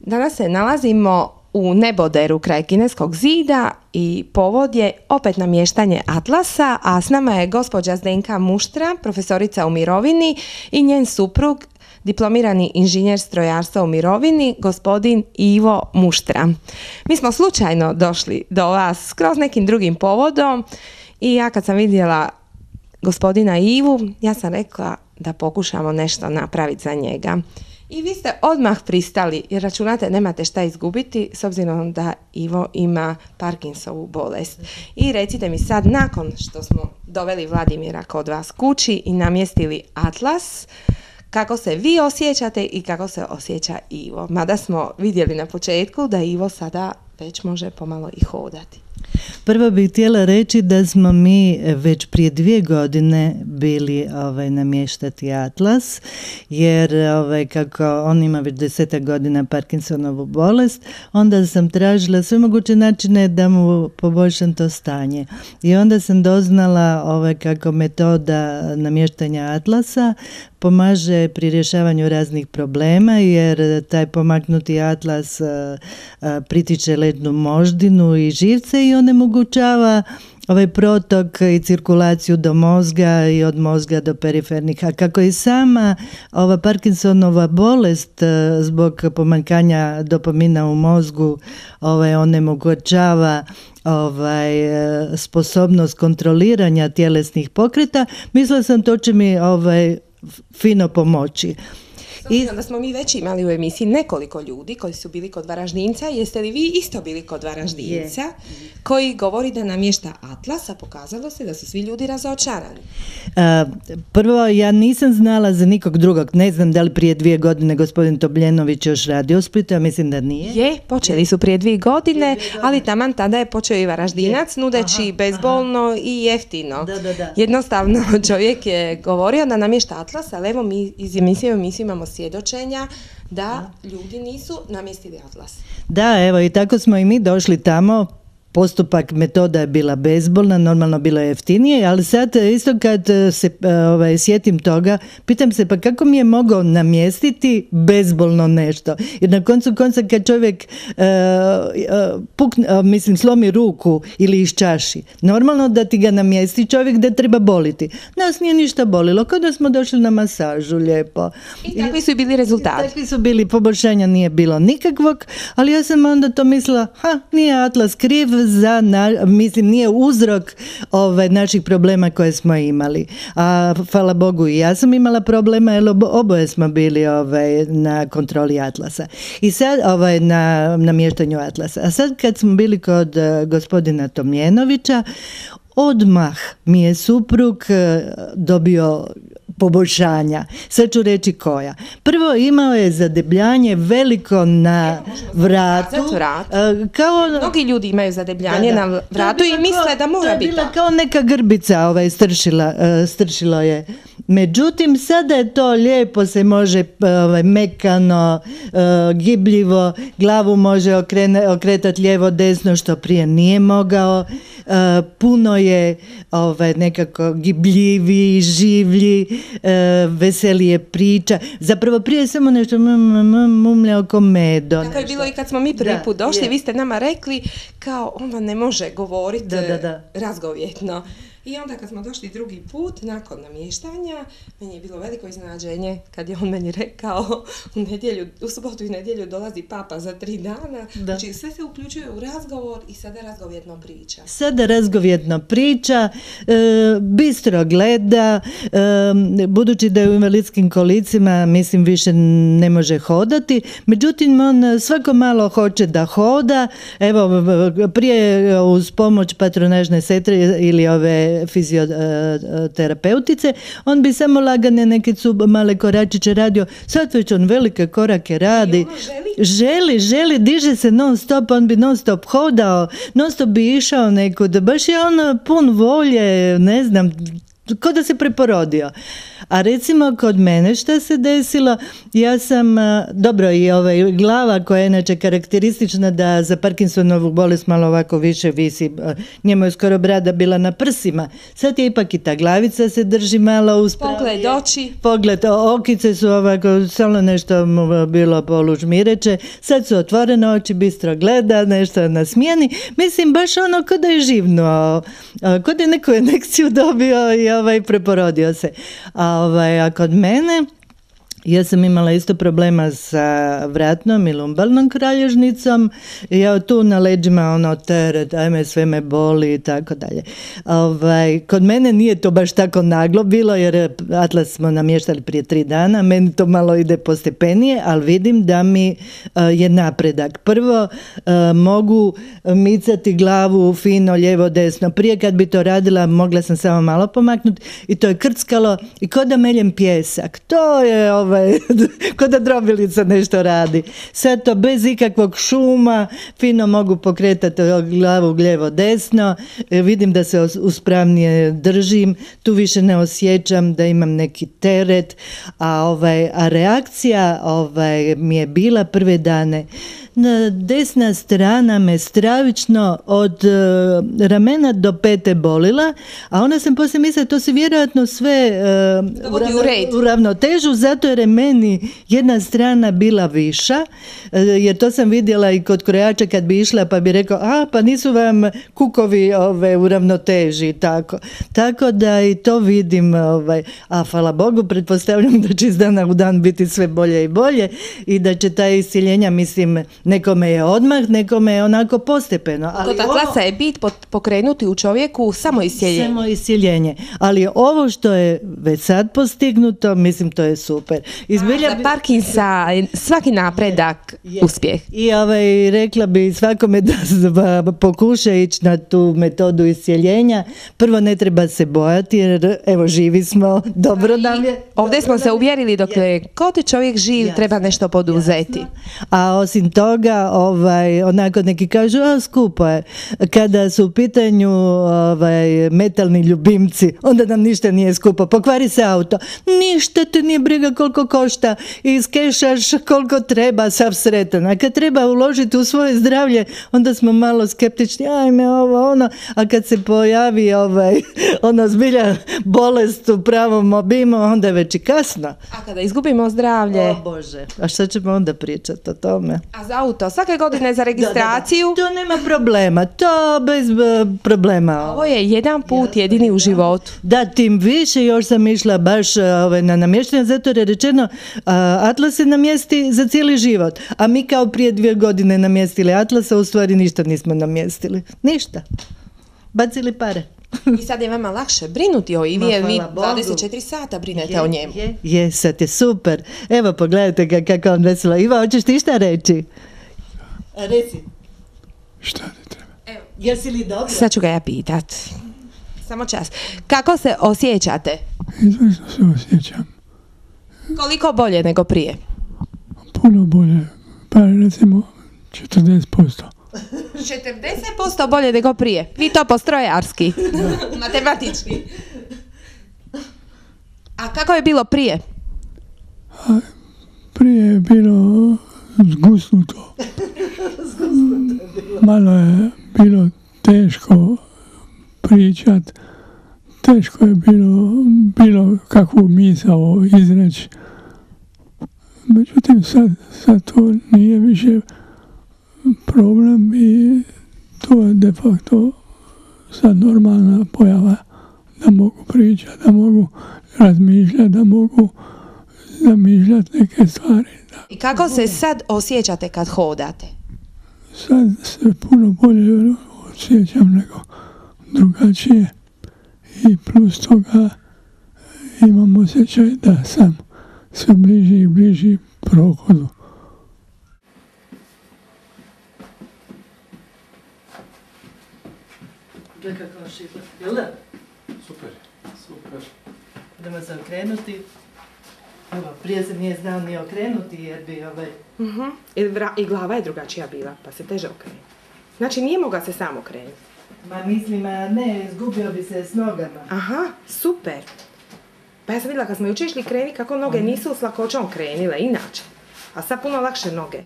Danas se nalazimo u neboderu kraj Kineskog zida i povod je opet namještanje Atlasa, a s nama je gospođa Zdenka Muštra, profesorica u mirovini, i njen suprug, diplomirani inženjer strojarstva u mirovini, gospodin Ivo Muštra. Mi smo slučajno došli do vas skroz nekim drugim povodom i ja kad sam vidjela gospodina Ivu, ja sam rekla da pokušamo nešto napraviti za njega. I vi ste odmah pristali, jer računate nemate šta izgubiti, s obzirom da Ivo ima Parkinsovu bolest. I recite mi sad, nakon što smo doveli Vladimira kod vas kući i namjestili Atlas, kako se vi osjećate i kako se osjeća Ivo? Mada smo vidjeli na početku da Ivo sada već može pomalo i hodati. Prvo bih htjela reći da smo mi već prije 2 godine bili namještati Atlas, jer kako on ima već 10 godina Parkinsonovu bolest, onda sam tražila sve moguće načine da mu poboljšam to stanje. I onda sam doznala kako metoda namještanja Atlasa pomaže pri rješavanju raznih problema, jer taj pomaknuti Atlas pritiče lednu moždinu i živce i onemogućava protok i cirkulaciju do mozga i od mozga do perifernih. A kako i sama ova Parkinsonova bolest zbog pomanjkanja dopamina u mozgu onemogućava sposobnost kontroliranja tjelesnih pokreta, mislila sam to će mi fino pomoći. I da smo mi već imali u emisiji nekoliko ljudi koji su bili kod Varaždinca. Jeste li vi isto bili kod Varaždinca koji govori da namješta Atlas, a pokazalo se da su svi ljudi razočarani? Prvo, ja nisam znala za nikog drugog. Ne znam da li prije 2 godine gospodin Tobljenović još radio u Splitu, ja mislim da nije. Počeli su prije 2 godine, ali taman tada je počeo i Varaždinac nudeći bezbolno i jeftino. Da. Jednostavno čovjek je govorio da namješta Atlas, ali evo mi iz emisije imamo svjedočenja da ljudi nisu namjestili Atlas. Da, evo i tako smo i mi došli tamo. Postupak, metoda je bila bezbolna, normalno bilo je jeftinije, ali sad isto kad se sjetim toga, pitam se pa kako mi je mogao namjestiti bezbolno nešto? Jer na koncu konca kad čovjek slomi ruku ili iščaši, normalno da ti ga namjesti čovjek da treba boliti. Nas nije ništa bolilo, kao da smo došli na masažu lijepo. I takvi su i bili rezultati. Takvi su bili, poboljšanja nije bilo nikakvog, ali ja sam onda to mislila, nije Atlas kriv, nije uzrok naših problema koje smo imali. A hvala Bogu i ja sam imala problema, jer oboje smo bili na kontroli Atlasa. I sad na namještanju Atlasa. A sad kad smo bili kod gospodina Tomljenovića, odmah mi je suprug dobio poboljšanja. Sad ću reći koja. Prvo, imao je zadebljanje veliko na vratu. Mnogi ljudi imaju zadebljanje na vratu i misle da mora biti. Bila kao neka grbica stršilo je. Međutim, sada je to lijepo, se može mekano, gibljivo, glavu može okretati lijevo, desno, što prije nije mogao. Puno je nekako gibljiviji, življi, veselije priča. Zapravo prije samo nešto mumljao ko medo. Tako je bilo i kad smo mi prvi put došli, vi ste nama rekli kao ona ne može govoriti razgovjetno. I onda kad smo došli drugi put, nakon namještanja, meni je bilo veliko iznenađenje kad je on meni rekao u subotu i nedjelju dolazi papa za 3 dana. Znači sve se uključuje u razgovor i sada razgovjetno priča. Bistro gleda, budući da je u invalidskim kolicima, mislim više ne može hodati, međutim on svako malo hoće da hoda. Evo, prije uz pomoć patronažne sestre ili fizioterapeutice, on bi samo lagane neke male koračiće radio, sad već on velike korake radi. Želi, diže se non stop, on bi non stop hodao, non stop bi išao nekud, baš je on pun volje, ne znam, ko da se preporodio. A recimo kod mene šta se desilo, ja sam, dobro i glava koja je inače karakteristična da za Parkinsonovu bolest malo ovako više visi, njemu je skoro brada bila na prsima, sad je ipak i ta glavica se drži malo uspravije. Pogled oči. Pogled, okice su ovako, samo nešto mu bilo polužmireće, sad su otvorene oči, bistro gleda, nešto nasmijeni, mislim baš ono ko da je živnuo, ko da je neku injekciju dobio i preporodio se. A kod mene, ja sam imala isto problema sa vratnom i lumbalnom kralježnicom, ja tu na leđima teret, ajme sve me boli i tako dalje. Kod mene nije to baš tako naglo bilo, jer atlas smo namještali prije 3 dana, meni to malo ide postepenije, ali vidim da mi je napredak. Prvo mogu micati glavu fino, lijevo, desno. Prije kad bi to radila, mogla sam samo malo pomaknuti i to je krckalo i ko da meljem pijesak. To je ko da drobilica nešto radi. Sad to bez ikakvog šuma, fino mogu pokretati glavu lijevo desno, vidim da se uspravnije držim, tu više ne osjećam da imam neki teret, a reakcija mi je bila prve dane. Desna strana me stravično od ramena do pete bolila, a onda sam poslije mislila to se vjerojatno sve u ravnotežu, zato jer je meni jedna strana bila viša, jer to sam vidjela i kod krojača kad bi išla pa bi rekao, pa nisu vam kukovi u ravnoteži, tako da i to vidim, a hvala Bogu, pretpostavljam da će iz dana u dan biti sve bolje i bolje i da će ta iscjeljenja, mislim, nekome je odmah, nekome je onako postepeno. Kod atlasa je bit pokrenuti u čovjeku samo iscjeljenje. Samo iscjeljenje. Ali ovo što je već sad postignuto, mislim, to je super. Za Parkinsa svaki napredak uspjeh. I rekla bi svakome da pokuša ići na tu metodu iscjeljenja. Prvo ne treba se bojati, jer evo živi smo, dobro nam je. Ovdje smo se uvjerili dok je kod čovjek živ, treba nešto poduzeti. Jasno. A osim toga, onako neki kažu, skupo je. Kada su u pitanju metalni ljubimci, onda nam ništa nije skupo. Pokvari se auto, ništa te nije briga koliko košta, iskešaš koliko treba, sav sretan. A kad treba uložiti u svoje zdravlje, onda smo malo skeptični, ajme ovo, ono, a kad se pojavi zbilja bolest u pravom obimu, onda je već i kasno. A kada izgubimo zdravlje? O Bože, a šta ćemo onda pričati o tome? A za auto, svake godine za registraciju? Da. To nema problema, to bez problema. Ovo je jedan put jedini u životu. Da, tim više još sam išla baš na namještanje, zato je rečeno atlas se namjesti za cijeli život, a mi kao prije 2 godine namjestili atlasa, u stvari ništa nismo namjestili. Ništa. Bacili pare. I sad je vama lakše brinuti o Ivi, jer vi 24 sata brinete o njemu. Je, sad je super. Evo, pogledajte ga kako on veselo. Iva, hoćeš ti šta reći? Reci. Šta ti treba? Evo. Jesi li dobro? Sad ću ga ja pitat. Samo čas. Kako se osjećate? Izvršno se osjećam. Koliko bolje nego prije? Puno bolje. Pa recimo 40%. 40% bolje nego prije. Vi to postrojarski. Matematički. A kako je bilo prije? Prije je bilo zgusnuto. Malo je bilo teško pričat. Teško je bilo kakvu misao izreći. Međutim, sad to nije više problem i to je de facto sad normalna pojava da mogu pričati, da mogu razmišljati, da mogu zamišljati neke stvari. Da. I kako se sad osjećate kad hodate? Sad se puno bolje osjećam nego drugačije i plus toga imam osjećaj da sam sve bliži i bliži prohodu. Kako šipla, jel da? Super. Idemo se okrenuti. Evo, prije se nije znao ni okrenuti jer bi I glava je drugačija bila, pa se teže okrene. Znači nije mogla se sam okrenuti. Ma mislim, ne, izgubio bi se s nogama. Aha, super. Pa ja sam vidjela kad smo jučer išli kreni kako noge nisu s lakoćom krenile, inače. A sad puno lakše noge.